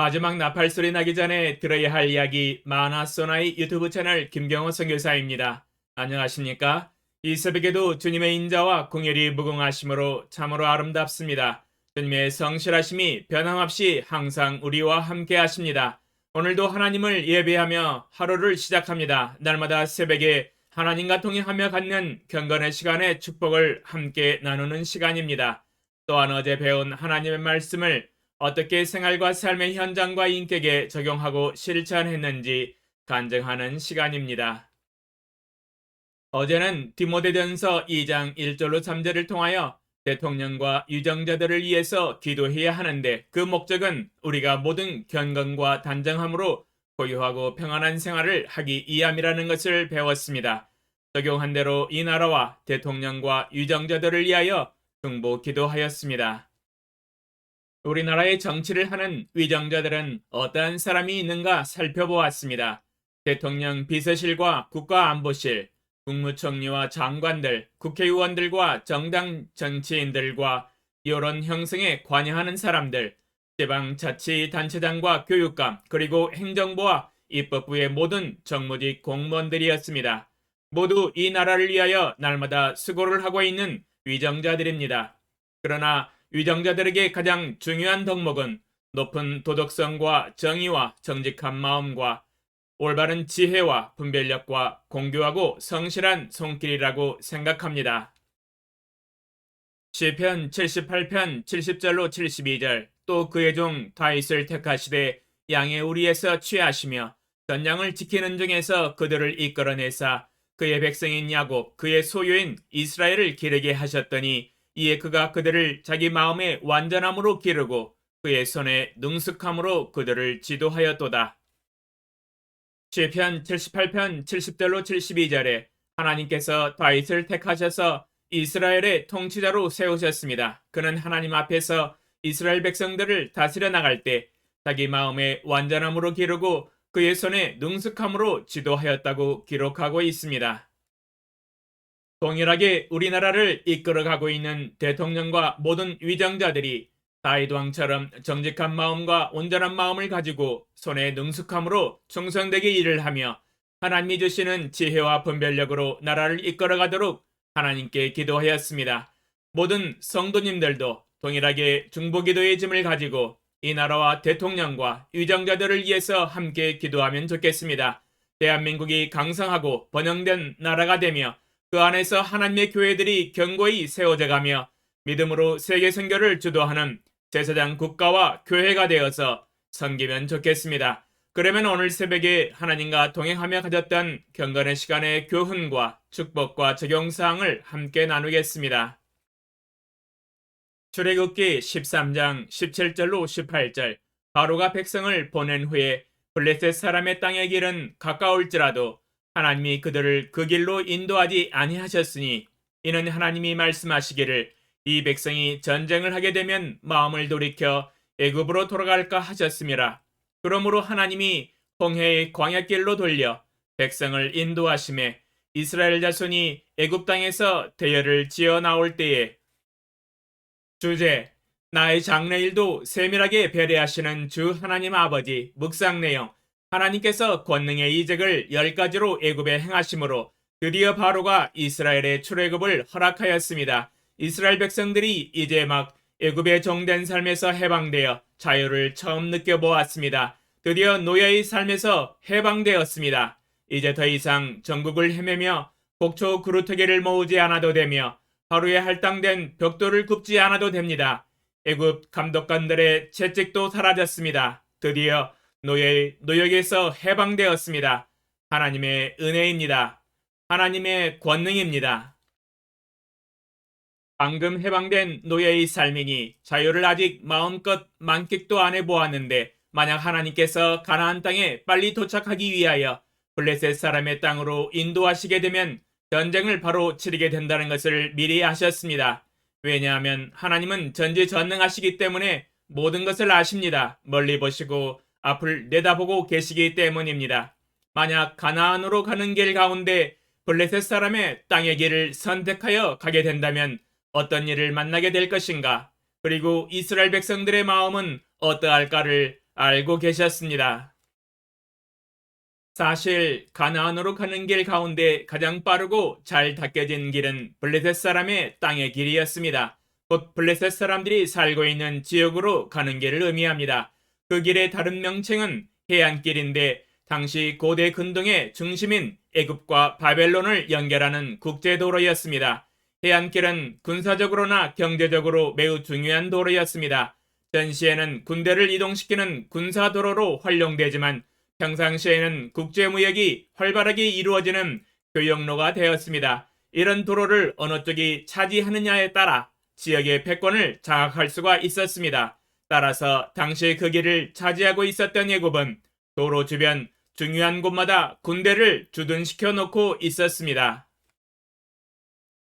마지막 나팔 소리 나기 전에 들어야 할 이야기 마나소나의 유튜브 채널 김경호 선교사입니다. 안녕하십니까? 이 새벽에도 주님의 인자와 공혈이 무궁하심으로 참으로 아름답습니다. 주님의 성실하심이 변함없이 항상 우리와 함께 하십니다. 오늘도 하나님을 예배하며 하루를 시작합니다. 날마다 새벽에 하나님과 동행하며 갖는 경건의 시간의 축복을 함께 나누는 시간입니다. 또한 어제 배운 하나님의 말씀을 어떻게 생활과 삶의 현장과 인격에 적용하고 실천했는지 간증하는 시간입니다. 어제는 디모데전서 2장 1절로 3절을 통하여 대통령과 유정자들을 위해서 기도해야 하는데 그 목적은 우리가 모든 경건과 단정함으로 고요하고 평안한 생활을 하기 위함이라는 것을 배웠습니다. 적용한 대로 이 나라와 대통령과 유정자들을 위하여 중보 기도하였습니다. 우리나라의 정치를 하는 위정자들은 어떠한 사람이 있는가 살펴보았습니다. 대통령 비서실과 국가안보실, 국무총리와 장관들, 국회의원들과 정당 정치인들과 여론 형성에 관여하는 사람들, 지방자치단체장과 교육감, 그리고 행정부와 입법부의 모든 정무직 공무원들이었습니다. 모두 이 나라를 위하여 날마다 수고를 하고 있는 위정자들입니다. 그러나 위정자들에게 가장 중요한 덕목은 높은 도덕성과 정의와 정직한 마음과 올바른 지혜와 분별력과 공교하고 성실한 손길이라고 생각합니다. 시편 78편 70절로 72절 또 그의 종 다윗을 택하시되 양의 우리에서 취하시며 전양을 지키는 중에서 그들을 이끌어내사 그의 백성인 야곱 그의 소유인 이스라엘을 기르게 하셨더니 이에 그가 그들을 자기 마음의 완전함으로 기르고 그의 손에 능숙함으로 그들을 지도하였도다. 시편 78편 70절로 72절에 하나님께서 다윗을 택하셔서 이스라엘의 통치자로 세우셨습니다. 그는 하나님 앞에서 이스라엘 백성들을 다스려 나갈 때 자기 마음의 완전함으로 기르고 그의 손에 능숙함으로 지도하였다고 기록하고 있습니다. 동일하게 우리나라를 이끌어가고 있는 대통령과 모든 위정자들이 다윗 왕처럼 정직한 마음과 온전한 마음을 가지고 손에 능숙함으로 충성되게 일을 하며 하나님이 주시는 지혜와 분별력으로 나라를 이끌어가도록 하나님께 기도하였습니다. 모든 성도님들도 동일하게 중보기도의 짐을 가지고 이 나라와 대통령과 위정자들을 위해서 함께 기도하면 좋겠습니다. 대한민국이 강성하고 번영된 나라가 되며 그 안에서 하나님의 교회들이 견고히 세워져 가며 믿음으로 세계 선교를 주도하는 제사장 국가와 교회가 되어서 섬기면 좋겠습니다. 그러면 오늘 새벽에 하나님과 동행하며 가졌던 경건의 시간의 교훈과 축복과 적용사항을 함께 나누겠습니다. 출애굽기 13장 17절로 18절 바로가 백성을 보낸 후에 블레셋 사람의 땅의 길은 가까울지라도 하나님이 그들을 그 길로 인도하지 아니하셨으니 이는 하나님이 말씀하시기를 이 백성이 전쟁을 하게 되면 마음을 돌이켜 애굽으로 돌아갈까 하셨음이라. 그러므로 하나님이 홍해의 광야길로 돌려 백성을 인도하심에 이스라엘 자손이 애굽 땅에서 대열을 지어 나올 때에 주제 나의 장래일도 세밀하게 배려하시는 주 하나님 아버지 묵상 내용 하나님께서 권능의 이적을 10가지로 애굽에 행하심으로 드디어 바로가 이스라엘의 출애굽을 허락하였습니다. 이스라엘 백성들이 이제 막 애굽의 종된 삶에서 해방되어 자유를 처음 느껴보았습니다. 드디어 노예의 삶에서 해방되었습니다. 이제 더 이상 전국을 헤매며 곡초 그루터기를 모으지 않아도 되며 하루에 할당된 벽돌을 굽지 않아도 됩니다. 애굽 감독관들의 채찍도 사라졌습니다. 드디어 노역에서 해방되었습니다. 하나님의 은혜입니다. 하나님의 권능입니다. 방금 해방된 노예의 삶이니 자유를 아직 마음껏 만끽도 안 해보았는데 만약 하나님께서 가나안 땅에 빨리 도착하기 위하여 블레셋 사람의 땅으로 인도하시게 되면 전쟁을 바로 치르게 된다는 것을 미리 아셨습니다. 왜냐하면 하나님은 전지전능하시기 때문에 모든 것을 아십니다. 멀리 보시고 앞을 내다보고 계시기 때문입니다. 만약 가나안으로 가는 길 가운데 블레셋 사람의 땅의 길을 선택하여 가게 된다면 어떤 일을 만나게 될 것인가? 그리고 이스라엘 백성들의 마음은 어떠할까를 알고 계셨습니다. 사실 가나안으로 가는 길 가운데 가장 빠르고 잘 닦여진 길은 블레셋 사람의 땅의 길이었습니다. 곧 블레셋 사람들이 살고 있는 지역으로 가는 길을 의미합니다. 그 길의 다른 명칭은 해안길인데 당시 고대 근동의 중심인 애굽과 바벨론을 연결하는 국제도로였습니다. 해안길은 군사적으로나 경제적으로 매우 중요한 도로였습니다. 전시에는 군대를 이동시키는 군사도로로 활용되지만 평상시에는 국제무역이 활발하게 이루어지는 교역로가 되었습니다. 이런 도로를 어느 쪽이 차지하느냐에 따라 지역의 패권을 장악할 수가 있었습니다. 따라서 당시 그 길을 차지하고 있었던 애굽은 도로 주변 중요한 곳마다 군대를 주둔시켜 놓고 있었습니다.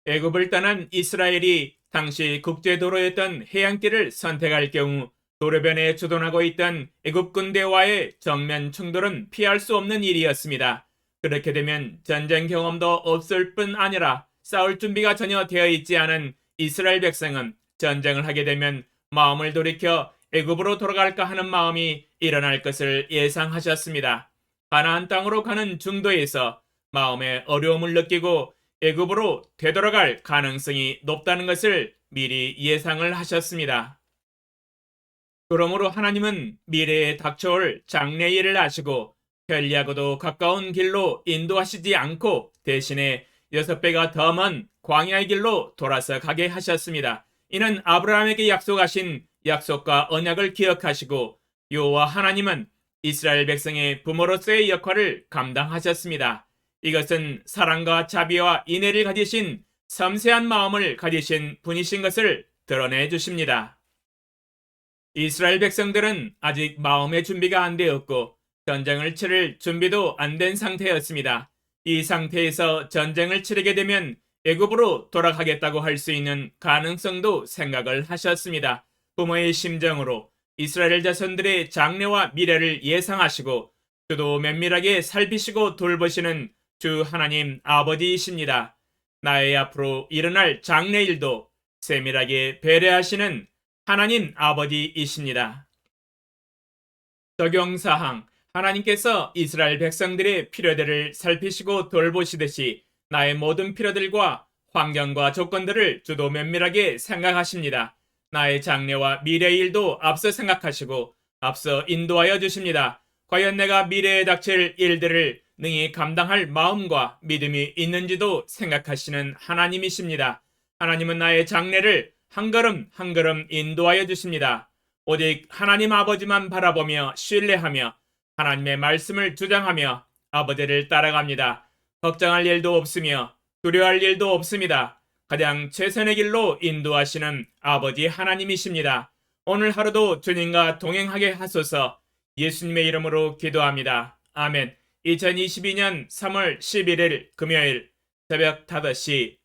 애굽을 떠난 이스라엘이 당시 국제도로였던 해안길을 선택할 경우 도로변에 주둔하고 있던 애굽 군대와의 정면 충돌은 피할 수 없는 일이었습니다. 그렇게 되면 전쟁 경험도 없을 뿐 아니라 싸울 준비가 전혀 되어 있지 않은 이스라엘 백성은 전쟁을 하게 되면 마음을 돌이켜 애굽으로 돌아갈까 하는 마음이 일어날 것을 예상하셨습니다. 가나안 땅으로 가는 중도에서 마음의 어려움을 느끼고 애굽으로 되돌아갈 가능성이 높다는 것을 미리 예상을 하셨습니다. 그러므로 하나님은 미래에 닥쳐올 장래일을 아시고 편리하고도 가까운 길로 인도하시지 않고 대신에 6배가 더 먼 광야의 길로 돌아서 가게 하셨습니다. 이는 아브라함에게 약속하신 약속과 언약을 기억하시고 여호와 하나님은 이스라엘 백성의 부모로서의 역할을 감당하셨습니다. 이것은 사랑과 자비와 인애를 가지신 섬세한 마음을 가지신 분이신 것을 드러내 주십니다. 이스라엘 백성들은 아직 마음의 준비가 안 되었고 전쟁을 치를 준비도 안 된 상태였습니다. 이 상태에서 전쟁을 치르게 되면 애굽으로 돌아가겠다고 할 수 있는 가능성도 생각을 하셨습니다. 부모의 심정으로 이스라엘 자손들의 장래와 미래를 예상하시고 주도 면밀하게 살피시고 돌보시는 주 하나님 아버지이십니다. 나의 앞으로 일어날 장래일도 세밀하게 배려하시는 하나님 아버지이십니다. 적용사항, 하나님께서 이스라엘 백성들의 필요들을 살피시고 돌보시듯이 나의 모든 필요들과 환경과 조건들을 주도 면밀하게 생각하십니다. 나의 장래와 미래의 일도 앞서 생각하시고 앞서 인도하여 주십니다. 과연 내가 미래에 닥칠 일들을 능히 감당할 마음과 믿음이 있는지도 생각하시는 하나님이십니다. 하나님은 나의 장래를 한 걸음 한 걸음 인도하여 주십니다. 오직 하나님 아버지만 바라보며 신뢰하며 하나님의 말씀을 주장하며 아버지를 따라갑니다. 걱정할 일도 없으며 두려워할 일도 없습니다. 가장 최선의 길로 인도하시는 아버지 하나님이십니다. 오늘 하루도 주님과 동행하게 하소서. 예수님의 이름으로 기도합니다. 아멘. 2022년 3월 11일 금요일 새벽 5시